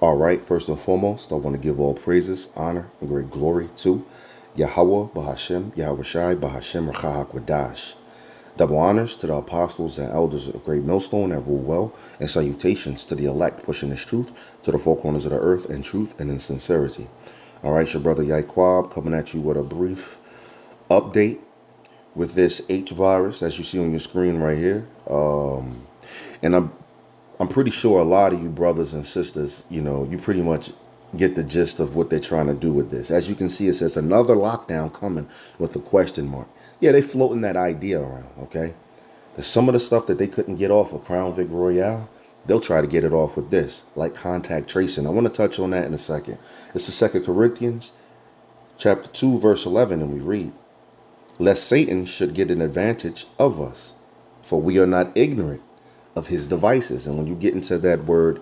All right, first and foremost, I want to give all praises, honor, and great glory to Yahweh, Bahashem, Yahweh Shai, Bahashem, Rachahak Wadash. Double honors to the apostles and elders of Great Millstone that rule well, and salutations to the elect pushing this truth to the four corners of the earth in truth and in sincerity. All right, your brother Yaquab coming at you with a brief update with this H virus, as you see on your screen right here. And I'm pretty sure a lot of you brothers and sisters, you pretty much get the gist of what they're trying to do with this. As you can see, it says another lockdown coming with a question mark. Yeah, they floating that idea around, okay? There's some of the stuff that they couldn't get off of Crown Vic Royale, they'll try to get it off with this, like contact tracing. I want to touch on that in a second. It's the 2 Corinthians chapter 2, verse 11, and we read, lest Satan should get an advantage of us, for we are not ignorant of his devices. And when you get into that word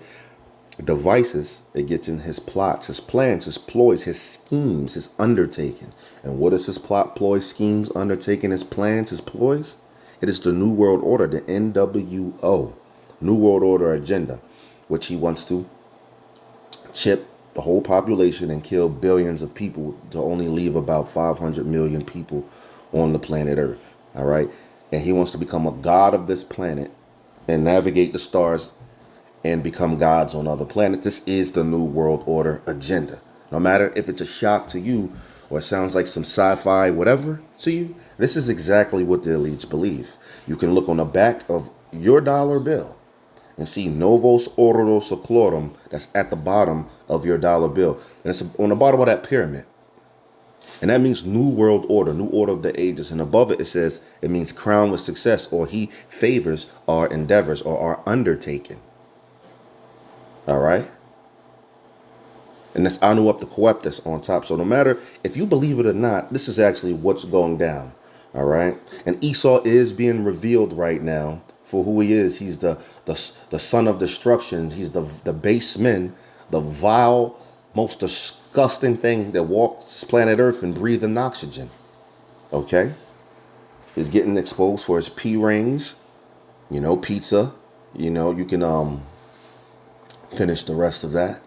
devices, it gets in his plots, his plans, his ploys, his schemes, his undertaking. And what is his plot, ploy, schemes, undertaking, his plans, his ploys? It is the New World Order, the NWO, New World Order agenda, which he wants to chip the whole population and kill billions of people to only leave about 500 million people on the planet Earth. All right. And he wants to become a god of this planet and navigate the stars and become gods on other planets. This is the New World Order agenda. No matter if it's a shock to you or it sounds like some sci-fi whatever to you, this is exactly what the elites believe. You can look on the back of your dollar bill and see Novos Ordo Seclorum that's at the bottom of your dollar bill. And it's on the bottom of that pyramid. And that means New World Order, New Order of the Ages. And above it, it says it means crown with success, or he favors our endeavors or our undertaking. All right. And that's Anu up the Coeptus on top. So no matter if you believe it or not, this is actually what's going down. All right. And Esau is being revealed right now for who he is. He's the son of destruction. He's the baseman, the vile, most disgusting thing that walks planet Earth and breathing oxygen. Okay. He's getting exposed for his P rings, pizza. You can finish the rest of that.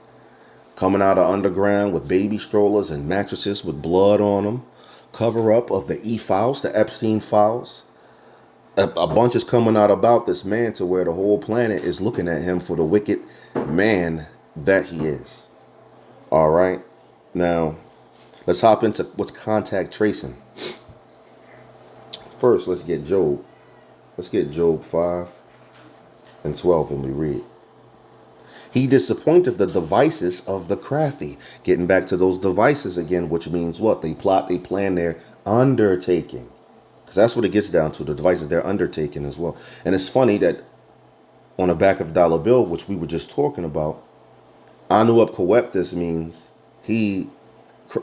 Coming out of underground with baby strollers and mattresses with blood on them. Cover up of the E-files, the Epstein files. A bunch is coming out about this man to where the whole planet is looking at him for the wicked man that he is. All right. Now, let's hop into what's contact tracing. First, let's get Job. Let's get Job 5 and 12 and we read. He disappointed the devices of the crafty. Getting back to those devices again, which means what? They plot, they plan their undertaking. Because that's what it gets down to, the devices, they're undertaking as well. And it's funny that on the back of the dollar bill, which we were just talking about, Anu up Coeptus means he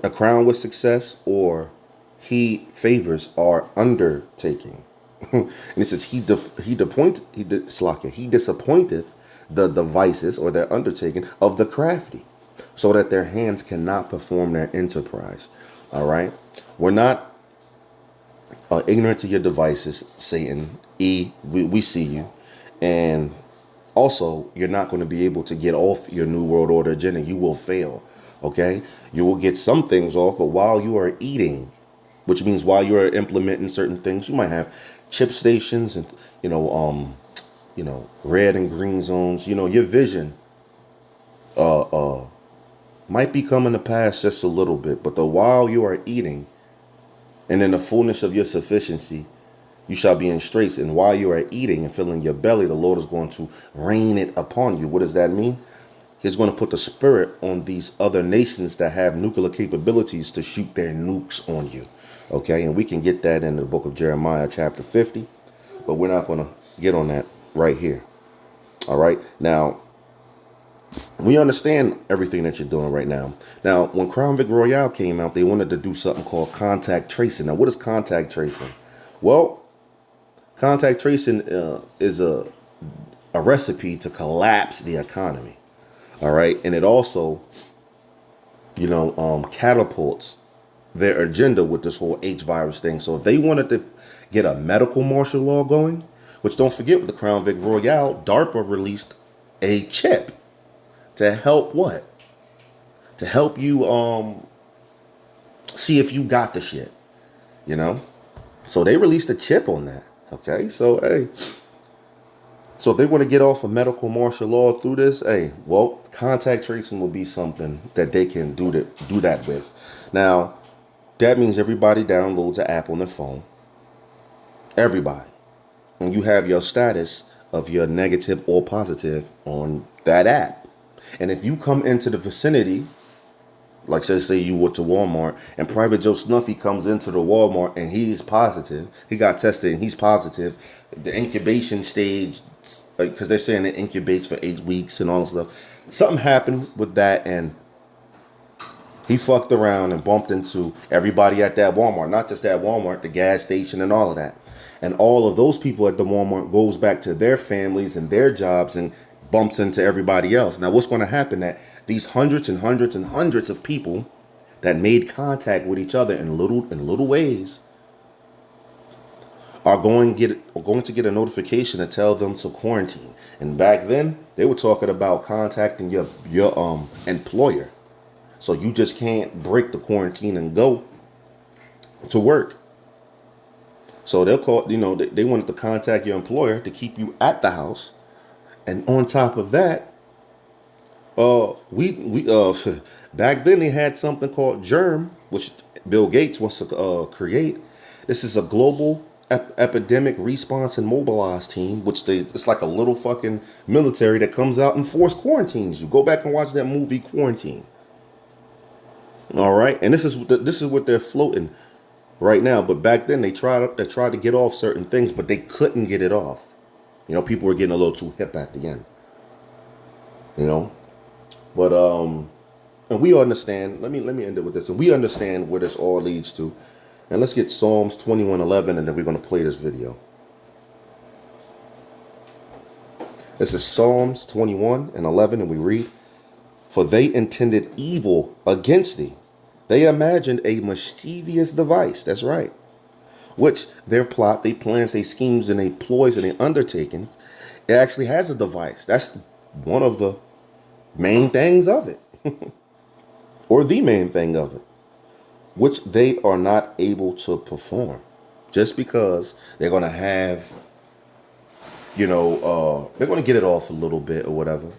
a crown with success, or he favors our undertaking. And it says he disappointed the devices or their undertaking of the crafty, so that their hands cannot perform their enterprise. All right. We're not ignorant to your devices, Satan. We see you. And also, you're not going to be able to get off your New World Order agenda. You will fail. Okay. You will get some things off, but while you are eating, which means while you are implementing certain things, you might have chip stations and, red and green zones. Your vision might be coming to pass just a little bit, but while you are eating and in the fullness of your sufficiency, you shall be in straits. And while you are eating and filling your belly, the Lord is going to rain it upon you. What does that mean? He's going to put the spirit on these other nations that have nuclear capabilities to shoot their nukes on you. Okay, and we can get that in the book of Jeremiah, chapter 50, but we're not going to get on that right here. All right. Now, we understand everything that you're doing right now. Now, when Crown Vic Royale came out, they wanted to do something called contact tracing. Now, what is contact tracing? Well, contact tracing is a recipe to collapse the economy. All right. And it also, catapults their agenda with this whole H virus thing. So if they wanted to get a medical martial law going, which don't forget with the Crown Vic Royale, DARPA released a chip To help what? To help you see if you got the shit, you know? So they released a chip on that. Okay, so hey. So if they want to get off of medical martial law through this, hey, well, contact tracing will be something that they can do that with. Now, that means everybody downloads an app on their phone. Everybody. And you have your status of your negative or positive on that app. And if you come into the vicinity, like say you went to Walmart and Private Joe Snuffy comes into the Walmart and he's positive, he got tested and he's positive, the incubation stage, because they're saying it incubates for 8 weeks and all this stuff. Something happened with that and he fucked around and bumped into everybody at that Walmart, not just that Walmart, the gas station and all of that. And all of those people at the Walmart goes back to their families and their jobs and bumps into everybody else. Now, what's going to happen that these hundreds and hundreds and hundreds of people that made contact with each other in little ways are going to get a notification to tell them to quarantine. And back then, they were talking about contacting your employer. So you just can't break the quarantine and go to work. So they'll call, they wanted to contact your employer to keep you at the house. And on top of that, we back then they had something called Germ, which Bill Gates wants to create. This is a global epidemic response and mobilize team, which it's like a little fucking military that comes out and force quarantines you. Go back and watch that movie Quarantine. All right, and this is what they're floating right now. But back then they tried to get off certain things, but they couldn't get it off. People were getting a little too hip at the end. But and we understand. Let me end it with this, and we understand where this all leads to. And let's get Psalms 21:11, and then we're going to play this video. This is Psalms 21:11, and we read, "For they intended evil against thee. They imagined a mischievous device." That's right. Which their plot, their plans, their schemes, and their ploys, and their undertakings, it actually has a device. That's one of the main things of it. Or the main thing of it. Which they are not able to perform. Just because they're going to have, they're going to get it off a little bit or whatever.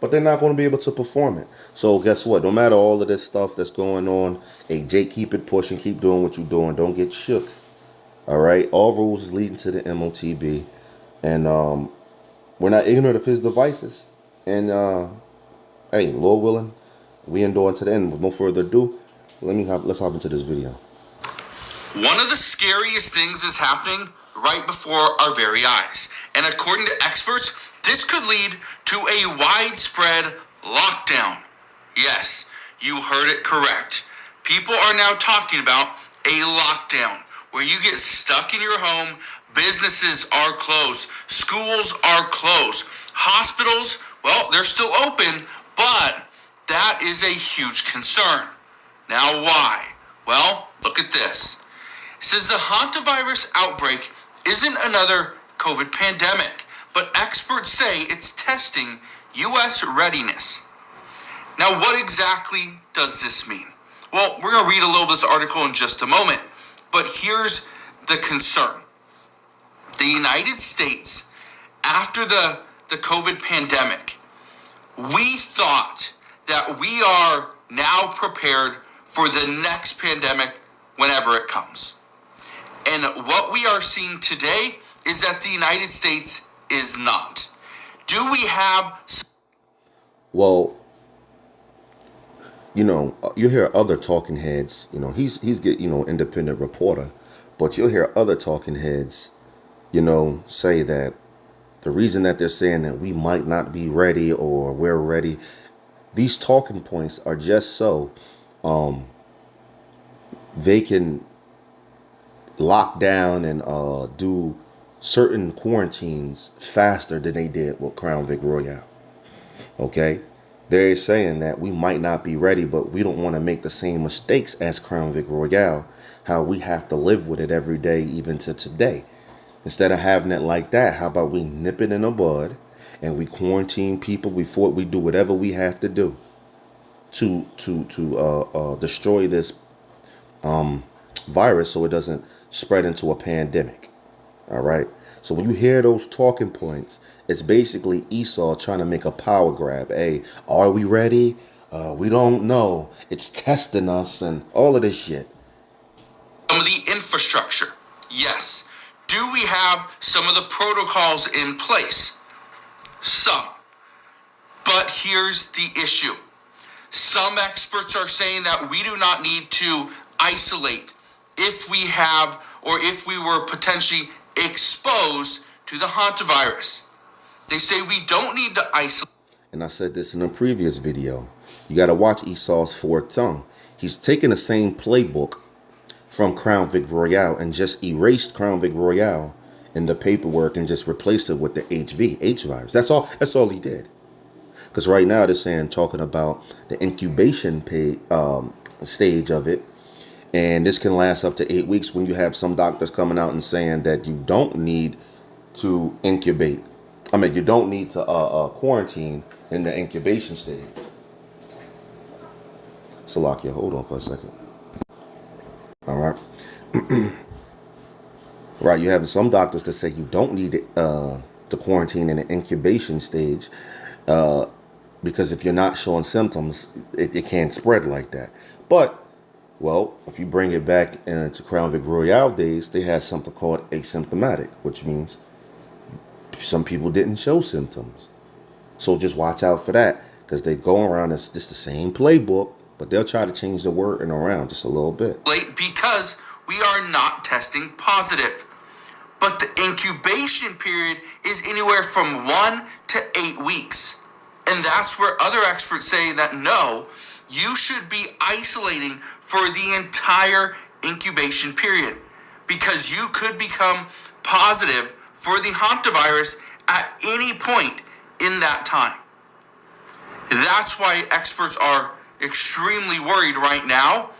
But they're not going to be able to perform it. So guess what? No matter all of this stuff that's going on, hey, Jake, keep it pushing. Keep doing what you're doing. Don't get shook. All right? All rules is leading to the MOTB. And we're not ignorant of his devices. And, hey, Lord willing, we endure to the end. With no further ado, let's hop into this video. One of the scariest things is happening right before our very eyes. And according to experts, this could lead to a widespread lockdown. Yes, you heard it correct. People are now talking about a lockdown where you get stuck in your home, businesses are closed, schools are closed, hospitals, well, they're still open, but that is a huge concern. Now why? Well, look at this. It says the hantavirus outbreak isn't another COVID pandemic, but experts say it's testing U.S. readiness. Now, what exactly does this mean? Well, we're going to read a little bit of this article in just a moment, but here's the concern. The United States, after the COVID pandemic, we thought that we are now prepared for the next pandemic whenever it comes. And what we are seeing today is that the United States is not. Do we have... Well, you hear other talking heads, he's independent reporter, but you'll hear other talking heads, say that the reason that they're saying that we might not be ready or we're ready, these talking points are just so they can lock down and do certain quarantines faster than they did with Crown Vic Royale. Okay? They're saying that we might not be ready, but we don't want to make the same mistakes as Crown Vic Royale, how we have to live with it every day, even to today. Instead of having it like that, how about we nip it in the bud and we quarantine people. We do whatever we have to do to destroy this virus so it doesn't spread into a pandemic. All right. So when you hear those talking points, it's basically Esau trying to make a power grab. Hey, are we ready? We don't know. It's testing us and all of this shit. Some of the infrastructure, yes. Do we have some of the protocols in place? Some. But here's the issue. Some experts are saying that we do not need to isolate if we have or if we were potentially exposed to the hantavirus. They say we don't need to isolate. And I said this in a previous video. You got to watch Esau's forked tongue. He's taking the same playbook from Crown Vic Royale and just erased Crown Vic Royale in the paperwork and just replaced it with the H virus. That's all he did. Because right now they're saying, talking about the incubation stage of it. And this can last up to 8 weeks when you have some doctors coming out and saying that you don't need to incubate. I mean, you don't need to quarantine in the incubation stage. Salakia, hold on for a second. All right. Right, you have some doctors that say you don't need to quarantine in the incubation stage because if you're not showing symptoms, it can't spread like that. But, well, if you bring it back into Crown Vic Royale days, they had something called asymptomatic, which means some people didn't show symptoms. So just watch out for that, because they go around, it's just the same playbook, but they'll try to change the wording around just a little bit. Because we are not testing positive. But the incubation period is anywhere from 1 to 8 weeks. And that's where other experts say that no, you should be isolating for the entire incubation period, because you could become positive for the hantavirus at any point in that time. That's why experts are extremely worried right now,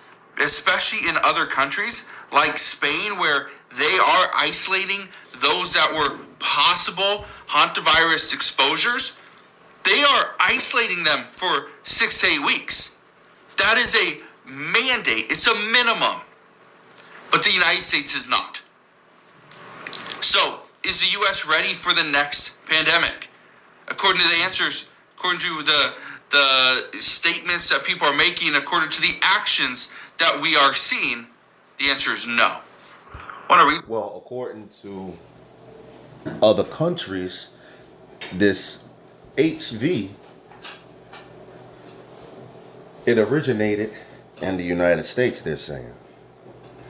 especially in other countries like Spain, where they are isolating those that were possible hantavirus exposures. They are isolating them for 6 to 8 weeks. That is a mandate. It's a minimum. But the United States is not. So, is the U.S. ready for the next pandemic? According to the answers, according to the statements that people are making, according to the actions that we are seeing, the answer is no. Well, according to other countries, this HV, it originated in the United States, they're saying.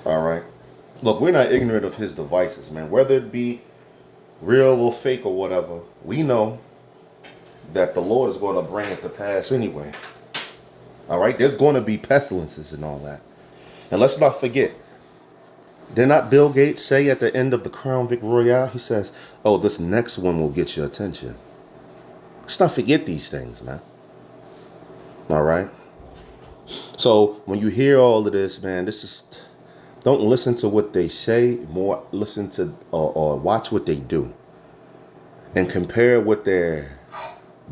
All right. Look, we're not ignorant of his devices, man. Whether it be real or fake or whatever, we know that the Lord is going to bring it to pass anyway. All right. There's going to be pestilences and all that. And let's not forget, did not Bill Gates say at the end of the Crown Vic Royale, he says, oh, this next one will get your attention. Let's not forget these things, man. All right. So when you hear all of this, man, don't listen to what they say, more listen to or watch what they do and compare what they're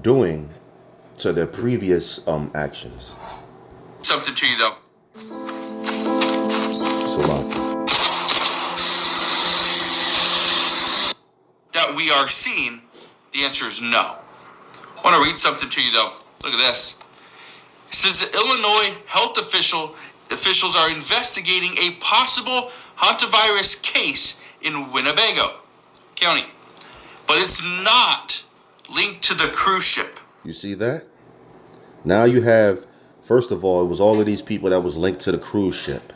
doing to their previous actions. Something to you though. That we are seeing, the answer is no. I want to read something to you though. Look at this. It says that Illinois health officials are investigating a possible hantavirus case in Winnebago County, but it's not linked to the cruise ship. You see that? Now you have, first of all, it was all of these people that was linked to the cruise ship.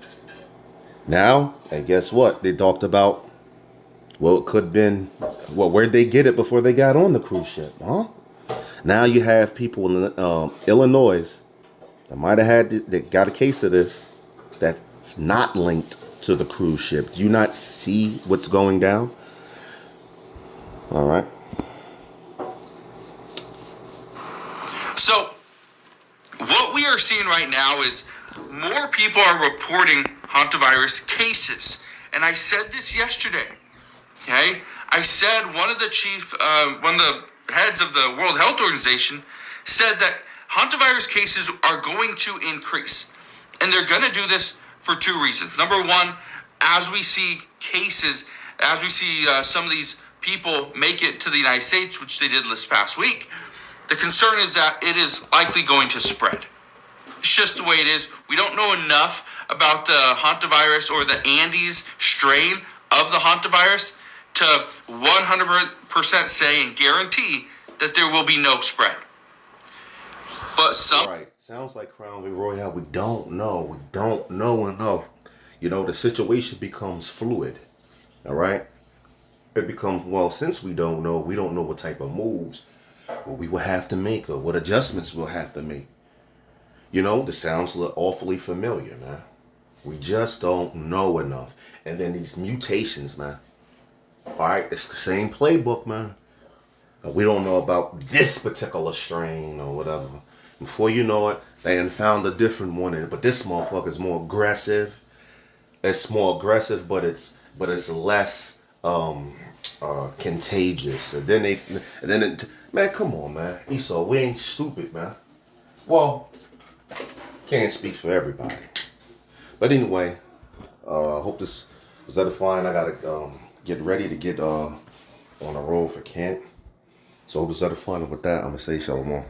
Now, and guess what? They talked about, well, it could have been, well, where'd they get it before they got on the cruise ship, huh? Now you have people in Illinois that might have had, that got a case of this, that's not linked to the cruise ship. Do you not see what's going down? All right. So, what we are seeing right now is more people are reporting hantavirus cases. And I said this yesterday. Okay? I said one of the heads of the World Health Organization said that hantavirus cases are going to increase. And they're going to do this for two reasons. Number one, as we see cases, as we see some of these people make it to the United States, which they did this past week, the concern is that it is likely going to spread. It's just the way it is. We don't know enough about the hantavirus or the Andes strain of the hantavirus to 100% say and guarantee that there will be no spread. But some... Right. Sounds like Crown Royale. We don't know. We don't know enough. You know, the situation becomes fluid. All right? It becomes, well, since we don't know what type of moves we will have to make or what adjustments we'll have to make. You know, this sounds awfully familiar, man. We just don't know enough. And then these mutations, man. All right, it's the same playbook, man. We don't know about this particular strain or whatever. Before you know it, they done found a different one. But this motherfucker is more aggressive. It's more aggressive, but it's less contagious. Man, come on, man. Esau, we ain't stupid, man. Well, can't speak for everybody. But anyway, hope this was edifying. I gotta get ready to get on the road for Kent. So hope it's edifying. With that, I'm gonna say shalom.